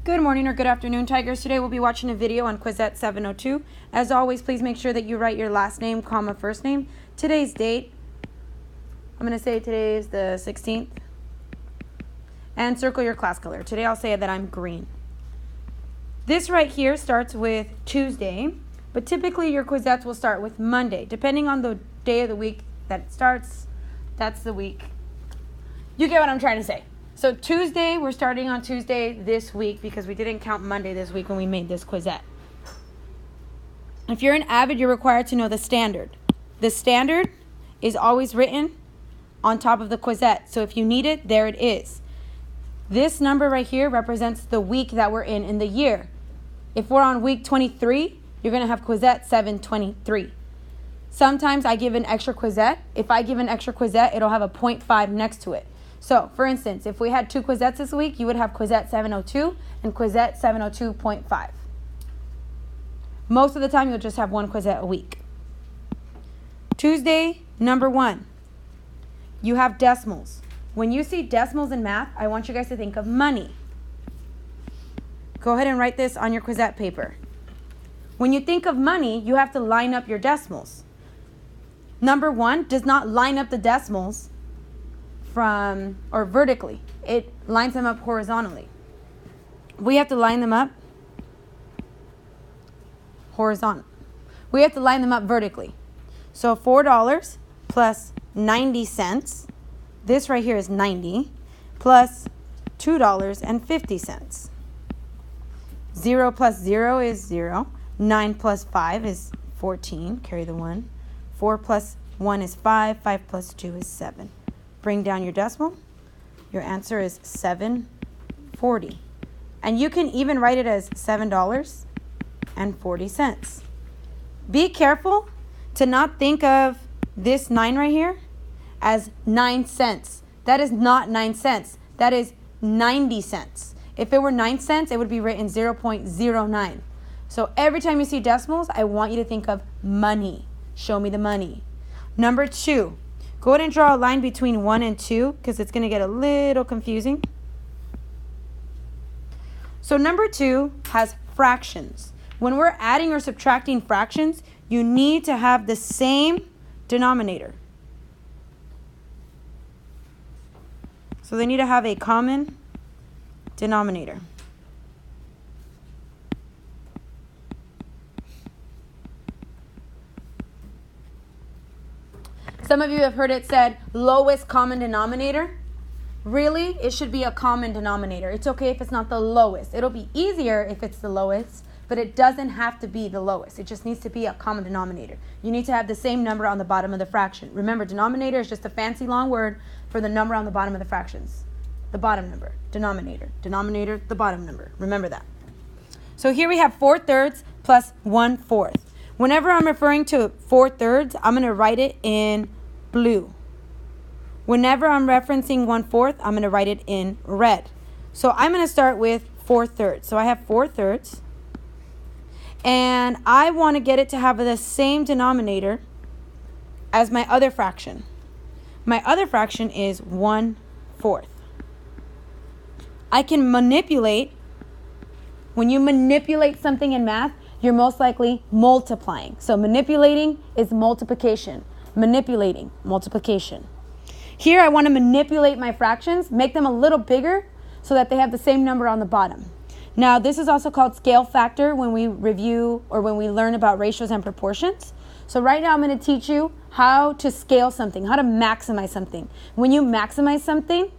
Good morning or good afternoon, Tigers. Today we'll be watching a video on Quizzette 702. As always, please make sure that you write your last name, comma, first name. Today's date, I'm going to say today is the 16th. And circle your class color. Today I'll say that I'm green. This right here starts with Tuesday, but typically your Quizettes will start with Monday. Depending on the day of the week that it starts, that's the week. You get what I'm trying to say. So Tuesday, we're starting on Tuesday this week because we didn't count Monday this week when we made this Quizzette. If you're an avid, you're required to know the standard. The standard is always written on top of the Quizzette. So if you need it, there it is. This number right here represents the week that we're in the year. If we're on week 23, you're going to have Quizzette 723. Sometimes I give an extra Quizzette. If I give an extra Quizzette, it'll have a 0.5 next to it. So, for instance, if we had two Quizettes this week, you would have Quizzette 702 and Quizzette 702.5. Most of the time, you'll just have one Quizzette a week. Tuesday, number 1. You have decimals. When you see decimals in math, I want you guys to think of money. Go ahead and write this on your Quizzette paper. When you think of money, you have to line up your decimals. Number 1 does not line up the decimals vertically. It lines them up horizontally. We have to line them up horizontal. We have to line them up vertically. So $4 plus 90 cents. This right here is 90 plus $2.50. 0 plus 0 is 0. 9 plus 5 is 14. Carry the 1. 4 plus 1 is 5. 5 plus 2 is 7. Bring down your decimal. Your answer is $7.40. And you can even write it as $7.40. Be careful to not think of this 9 right here as 9 cents. That is not 9 cents. That is 90 cents. If it were 9 cents, it would be written 0.09. So every time you see decimals, I want you to think of money. Show me the money. Number 2. Go ahead and draw a line between 1 and 2 because it's going to get a little confusing. So number 2 has fractions. When we're adding or subtracting fractions, you need to have the same denominator. So they need to have a common denominator. Some of you have heard it said lowest common denominator. Really, it should be a common denominator. It's okay if it's not the lowest. It'll be easier if it's the lowest, but it doesn't have to be the lowest. It just needs to be a common denominator. You need to have the same number on the bottom of the fraction. Remember, denominator is just a fancy long word for the number on the bottom of the fractions. The bottom number, denominator. Denominator, the bottom number. Remember that. So here we have 4/3 plus 1/4. Whenever I'm referring to 4/3, I'm going to write it in blue. Whenever I'm referencing 1/4, I'm going to write it in red. So I'm going to start with 4/3. So I have 4/3. And I want to get it to have the same denominator as my other fraction. My other fraction is 1/4. I can manipulate. When you manipulate something in math, you're most likely multiplying. So manipulating is multiplication. Manipulating, multiplication. Here I want to manipulate my fractions, make them a little bigger so that they have the same number on the bottom. Now this is also called scale factor when we review or when we learn about ratios and proportions. So right now I'm going to teach you how to scale something, how to maximize something. When you maximize something,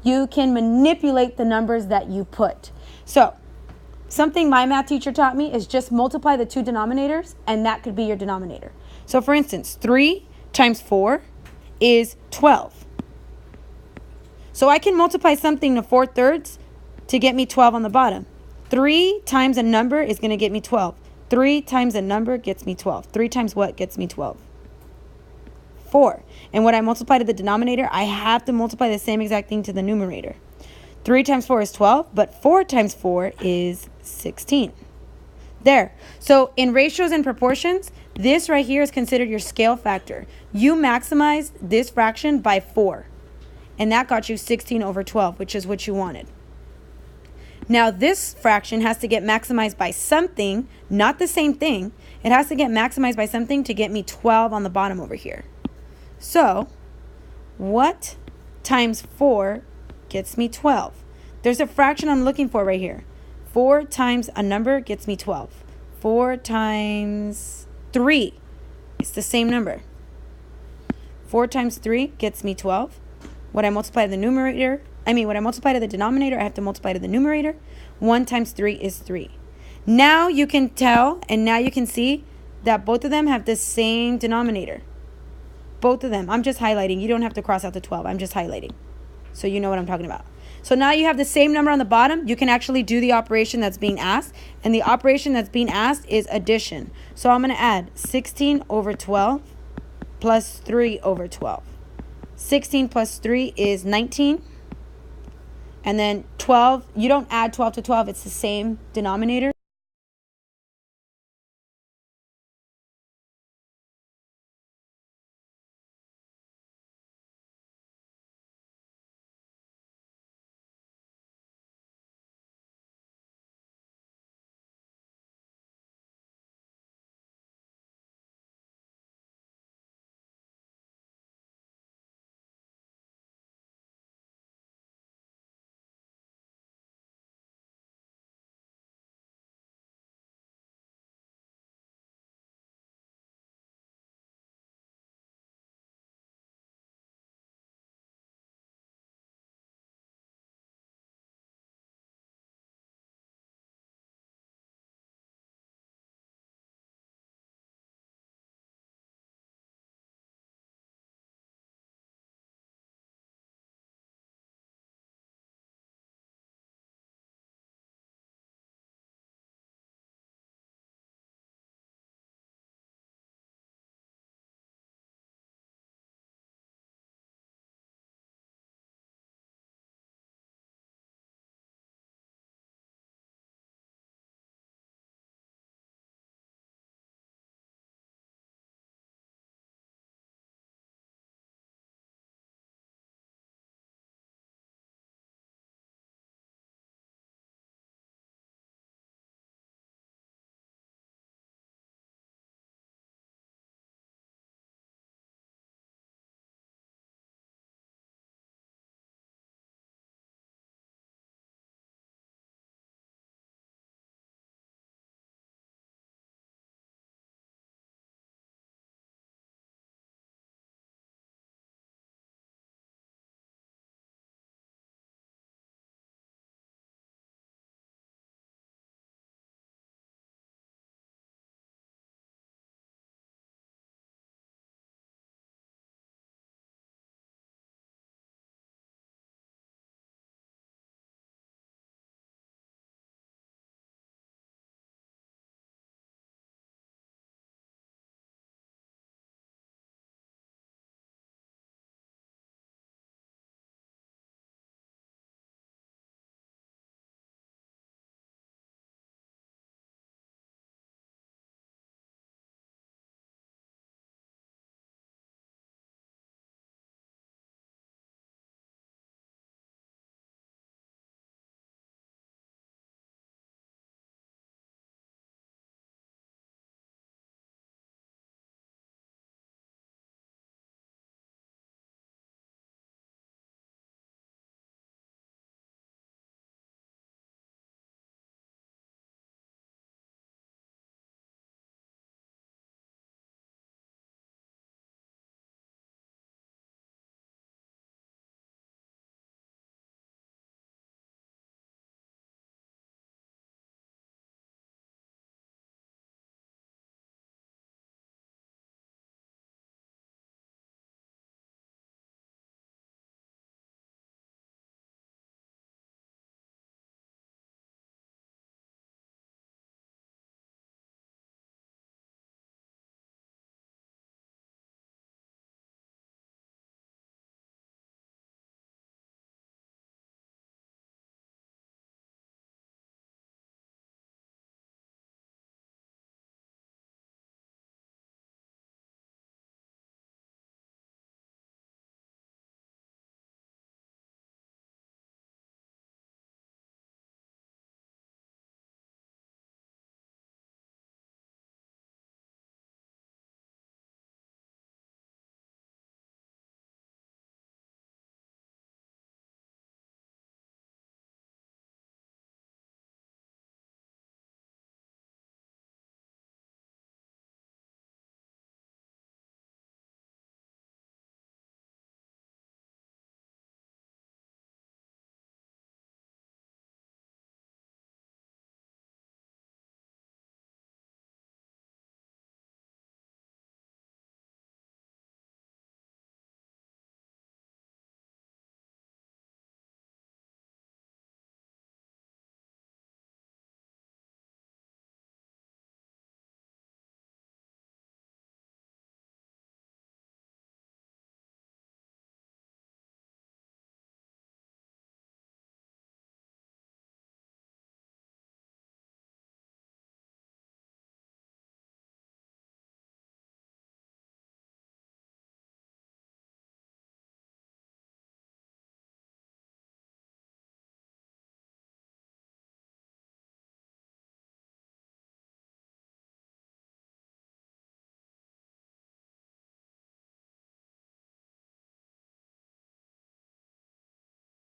you can manipulate the numbers that you put. So something my math teacher taught me is just multiply the two denominators and that could be your denominator. So for instance, 3 times 4 is 12. So I can multiply something to 4/3 to get me 12 on the bottom. 3 times a number is going to get me 12. 3 times a number gets me 12. 3 times what gets me 12? 4. And when I multiply to the denominator, I have to multiply the same exact thing to the numerator. 3 times 4 is 12, but 4 times 4 is 16. There. So in ratios and proportions, this right here is considered your scale factor. You maximized this fraction by 4. And that got you 16/12, which is what you wanted. Now this fraction has to get maximized by something, not the same thing. It has to get maximized by something to get me 12 on the bottom over here. So what times 4 gets me 12? There's a fraction I'm looking for right here. 4 times a number gets me 12. 4 times 3. It's the same number. 4 times 3 gets me 12. What I multiply to the numerator, what I multiply to the denominator, I have to multiply to the numerator. 1 times 3 is 3. Now you can tell, and now you can see that both of them have the same denominator. Both of them. I'm just highlighting. You don't have to cross out the 12. I'm just highlighting. So you know what I'm talking about. So now you have the same number on the bottom. You can actually do the operation that's being asked. And the operation that's being asked is addition. So I'm going to add 16 over 12 plus 3 over 12. 16 plus 3 is 19. And then 12, you don't add 12 to 12. It's the same denominator.